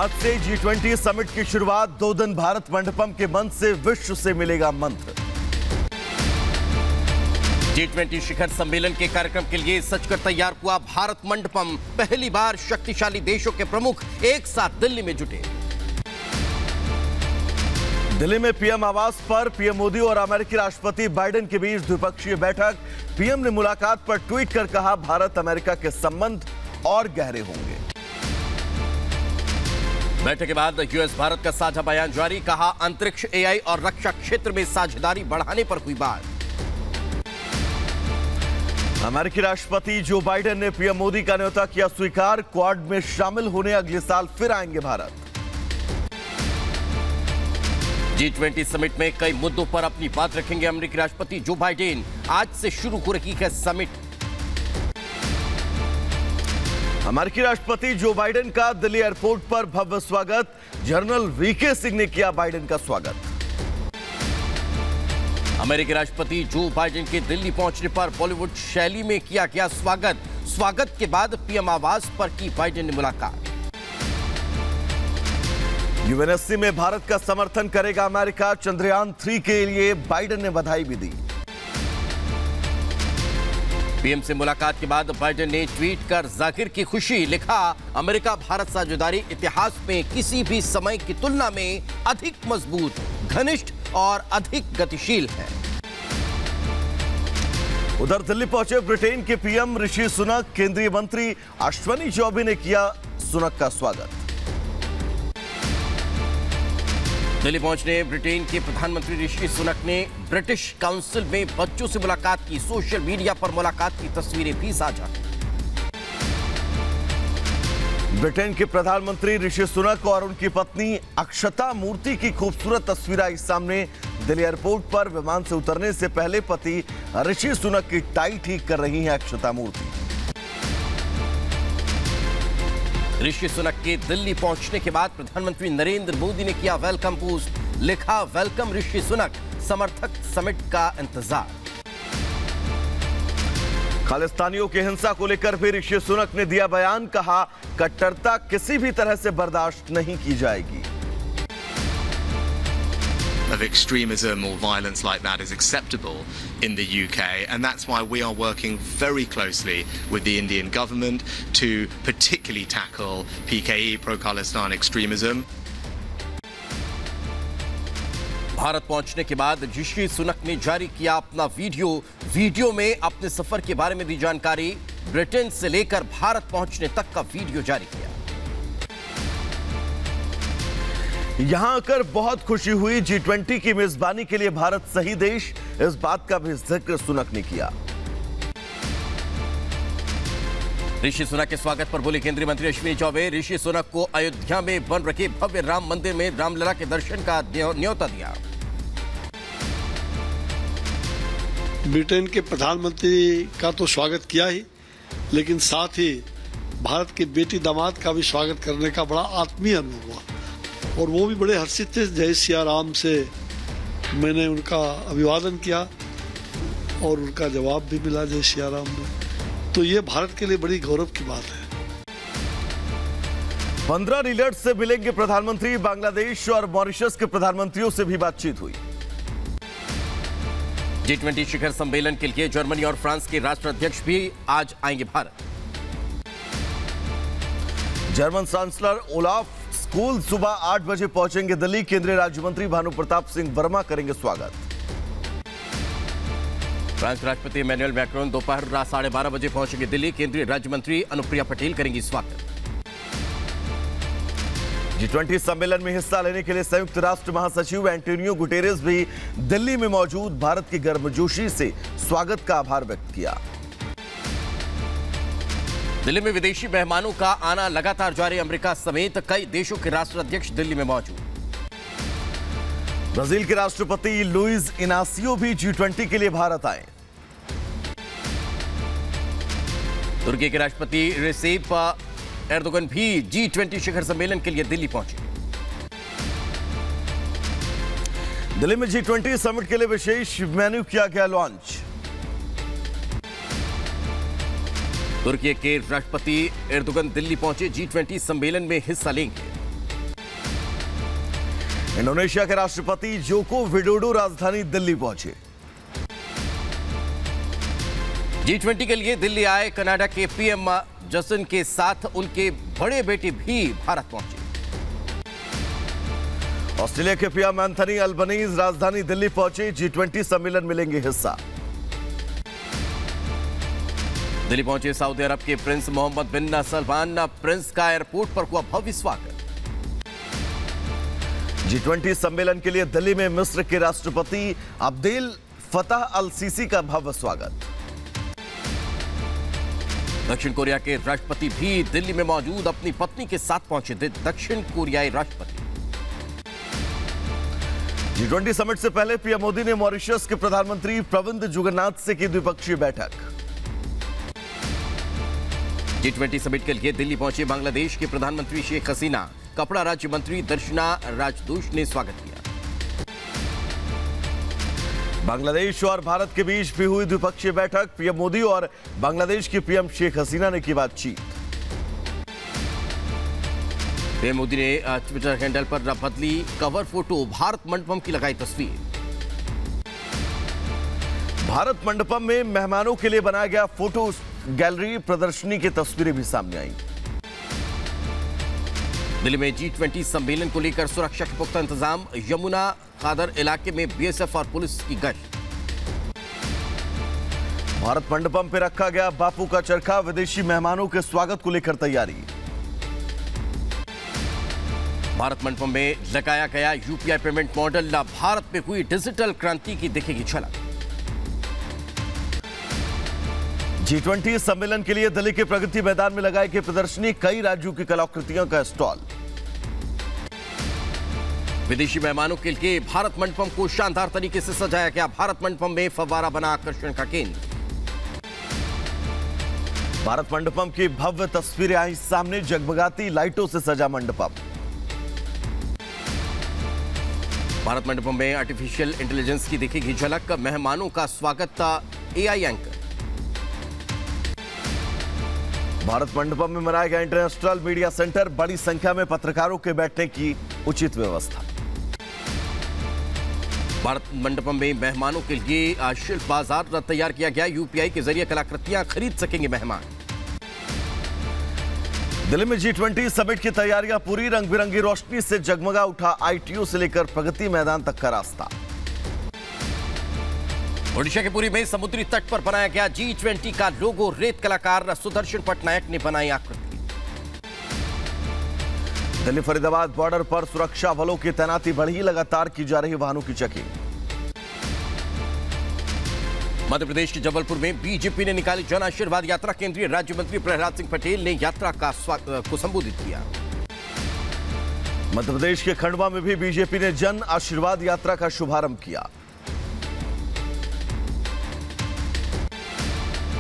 आज से G20 summit की शुरुआत। 2 दिन भारत मंडपम के मंच से विश्व से मिलेगा मंत्र। G20 शिखर सम्मेलन के कार्यक्रम के लिए सजकर तैयार हुआ भारत मंडपम। पहली बार शक्तिशाली देशों के प्रमुख एक साथ दिल्ली में जुटे। दिल्ली में पीएम आवास पर पीएम मोदी और अमेरिकी राष्ट्रपति बाइडेन के बीच द्विपक्षीय बैठक। पीएम ने मुलाकात पर ट्वीट कर कहा, भारत अमेरिका के संबंध और गहरे होंगे। बैठक के बाद यूएस भारत का साझा बयान जारी। कहा, अंतरिक्ष, एआई और रक्षा क्षेत्र में साझेदारी बढ़ाने पर हुई बात। अमेरिकी राष्ट्रपति जो बाइडेन ने पीएम मोदी का न्योता किया स्वीकार। क्वाड में शामिल होने अगले साल फिर आएंगे भारत। G20 समिट में कई मुद्दों पर अपनी बात रखेंगे अमेरिकी राष्ट्रपति जो बाइडेन। आज से शुरू हो रही है समिट। अमेरिकी राष्ट्रपति जो बाइडेन का दिल्ली एयरपोर्ट पर भव्य स्वागत। जनरल वीके सिंह ने किया बाइडेन का स्वागत। अमेरिकी राष्ट्रपति जो बाइडेन के दिल्ली पहुंचने पर बॉलीवुड शैली में किया गया स्वागत। स्वागत के बाद पीएम आवास पर की बाइडेन ने मुलाकात। यूएनएससी में भारत का समर्थन करेगा अमेरिका। चंद्रयान 3 के लिए बाइडेन ने बधाई भी दी। पीएम से मुलाकात के बाद बाइडेन ने ट्वीट कर जाहिर की खुशी। लिखा, अमेरिका भारत साझेदारी इतिहास में किसी भी समय की तुलना में अधिक मजबूत, घनिष्ठ और अधिक गतिशील है। उधर दिल्ली पहुंचे ब्रिटेन के पीएम ऋषि सुनक। केंद्रीय मंत्री अश्विनी चौबे ने किया सुनक का स्वागत। दिल्ली पहुंचने ब्रिटेन के प्रधानमंत्री ऋषि सुनक ने ब्रिटिश काउंसिल में बच्चों से मुलाकात की। सोशल मीडिया पर मुलाकात की तस्वीरें भी साझा। ब्रिटेन के प्रधानमंत्री ऋषि सुनक और उनकी पत्नी अक्षता मूर्ति की खूबसूरत तस्वीर आई सामने। दिल्ली एयरपोर्ट पर विमान से उतरने से पहले पति ऋषि सुनक की टाई ठीक कर रही हैं अक्षता मूर्ति। ऋषि सुनक के दिल्ली पहुंचने के बाद प्रधानमंत्री नरेंद्र मोदी ने किया वेलकम पोस्ट। लिखा, वेलकम ऋषि सुनक, समर्थक समिट का इंतजार। खालिस्तानियों की हिंसा को लेकर भी ऋषि सुनक ने दिया बयान। कहा, कट्टरता किसी भी तरह से बर्दाश्त नहीं की जाएगी। Of extremism or violence like that is acceptable in the UK, and that's why we are working very closely with the Indian government to particularly tackle PKE, pro-Khalistan extremism. Bharat पहुंचने के बाद ऋषि सुनक ने जारी किया अपना वीडियो में अपने सफर के बारे में दी जानकारी। ब्रिटेन से लेकर भारत पहुंचने तक का वीडियो जारी किया। यहां आकर बहुत खुशी हुई। G20 की मेजबानी के लिए भारत सही देश, इस बात का भी जिक्र सुनक ने किया। ऋषि सुनक के स्वागत पर बोले केंद्रीय मंत्री अश्विनी चौबे। ऋषि सुनक को अयोध्या में बन रखे भव्य राम मंदिर में रामलला के दर्शन का न्योता दिया। ब्रिटेन के प्रधानमंत्री का तो स्वागत किया ही, लेकिन साथ ही भारत के बेटी दामाद का भी स्वागत करने का बड़ा आत्मीय अनुभव हुआ और वो भी बड़े हर्षित थे। जय सिया राम से मैंने उनका अभिवादन किया और उनका जवाब भी मिला जय सिया राम में। तो ये भारत के लिए बड़ी गौरव की बात है। 15 लीडर्स से मिलेंगे प्रधानमंत्री। बांग्लादेश और मॉरिशस के प्रधानमंत्रियों से भी बातचीत हुई। G20 शिखर सम्मेलन के लिए जर्मनी और फ्रांस के राष्ट्राध्यक्ष भी आज आएंगे Bharat. German chancellor Olaf school सुबह 8 बजे पहुंचेंगे दिल्ली। केंद्रीय राज्य मंत्री भानु प्रताप सिंह वर्मा करेंगे स्वागत। फ्रांस राष्ट्रपति इमैनुअल मैक्रोन दोपहर 12:30 बजे पहुंचेंगे दिल्ली। केंद्रीय राज्य मंत्री अनुप्रिया पटेल करेंगी स्वागत। G20 सम्मेलन में हिस्सा लेने के लिए संयुक्त राष्ट्र महासचिव एंटोनियो गुटेरेस भी दिल्ली में मौजूद। भारत की गर्मजोशी से स्वागत का आभार व्यक्त किया। दिल्ली में विदेशी मेहमानों का आना लगातार जारी। अमेरिका समेत कई देशों के राष्ट्राध्यक्ष दिल्ली में मौजूद। ब्राजील के राष्ट्रपति लुइस इनासियो भी G20 के लिए भारत आए। तुर्की के राष्ट्रपति रेसेप एर्दोगन भी G20 शिखर सम्मेलन के लिए दिल्ली पहुंचे। दिल्ली में G20 समिट के लिए विशेष मेन्यू किया गया लॉन्च। तुर्की के राष्ट्रपति एर्दोगन दिल्ली पहुंचे, G20 सम्मेलन में हिस्सा लेंगे। इंडोनेशिया के राष्ट्रपति जोको विडोडो राजधानी दिल्ली पहुंचे। G20 के लिए दिल्ली आए कनाडा के पीएम जसन के साथ उनके बड़े बेटे भी भारत पहुंचे। ऑस्ट्रेलिया के पीएम एंथनी अल्बनीज राजधानी दिल्ली पहुंचे। G20 सम्मेलन में लेंगे हिस्सा। दिल्ली पहुंचे सऊदी अरब के प्रिंस मोहम्मद बिन सलमान। प्रिंस का एयरपोर्ट पर हुआ भव्य स्वागत। G20 सम्मेलन के लिए दिल्ली में मिस्र के राष्ट्रपति अब्देल फतह अल सीसी का भव्य स्वागत। दक्षिण कोरिया के राष्ट्रपति भी दिल्ली में मौजूद अपनी पत्नी के साथ पहुंचे। दक्षिण कोरियाई राष्ट्रपति। G20 समिट से पहले पीएम मोदी ने मॉरिशस के प्रधानमंत्री प्रविंद जुगन्नाथ से की द्विपक्षीय बैठक। G20 समिट के लिए दिल्ली पहुंचे बांग्लादेश के प्रधानमंत्री शेख हसीना। कपड़ा राज्य मंत्री दर्शना राजदूष ने स्वागत किया। बांग्लादेश और भारत के बीच भी हुई द्विपक्षीय बैठक। पीएम मोदी और बांग्लादेश की पीएम शेख हसीना ने की बातचीत। पीएम मोदी ने ट्विटर हैंडल पर बदली कवर फोटो। भारत मंडपम की लगाई तस्वीर। भारत मंडपम में मेहमानों के लिए बनाया गया फोटो गैलरी प्रदर्शनी की तस्वीरें भी सामने आई। दिल्ली में G20 सम्मेलन को लेकर सुरक्षा के पुख्ता इंतजाम। यमुना खादर इलाके में बीएसएफ और पुलिस की गश्त। भारत मंडपम पे रखा गया बापू का चरखा। विदेशी मेहमानों के स्वागत को लेकर तैयारी। भारत मंडपम में लगाया गया यूपीआई पेमेंट मॉडल। भारत में हुई डिजिटल क्रांति की दिखेगी झलक। G20 सम्मेलन के लिए दिल्ली के प्रगति मैदान में लगाई गई प्रदर्शनी। कई राज्यों की कलाकृतियों का स्टॉल। विदेशी मेहमानों के लिए भारत मंडपम को शानदार तरीके से सजाया गया। भारत मंडपम में फव्वारा बना आकर्षण का केंद्र। भारत मंडपम की भव्य तस्वीरें आई सामने। जगमगाती लाइटों से सजा मंडपम। भारत मंडपम में आर्टिफिशियल इंटेलिजेंस की दिखेगी झलक। मेहमानों का स्वागत एआई एंकर। भारत मंडपम में बनाया गया इंटरनेशनल मीडिया सेंटर। बड़ी संख्या में पत्रकारों के बैठने की उचित व्यवस्था। भारत मंडपम में मेहमानों के लिए शिल्प बाजार तैयार किया गया। यूपीआई के जरिए कलाकृतियां खरीद सकेंगे मेहमान। दिल्ली में G20 समिट की तैयारियां पूरी। रंग बिरंगी रोशनी से जगमगा उठा ITO से लेकर प्रगति मैदान तक का रास्ता। ओडिशा के पुरी में समुद्री तट पर बनाया गया G20 का लोगो। रेत कलाकार सुदर्शन पटनायक ने बनाई आकृति। दिल्ली फरीदाबाद बॉर्डर पर सुरक्षा बलों की तैनाती बढ़ी। लगातार की जा रही वाहनों की चेकिंग। मध्य प्रदेश के जबलपुर में बीजेपी ने निकाली जन आशीर्वाद यात्रा। केंद्रीय राज्य मंत्री प्रहलाद सिंह पटेल ने यात्रा को संबोधित किया। मध्य प्रदेश के खंडवा में भी बीजेपी ने जन आशीर्वाद यात्रा का शुभारंभ किया।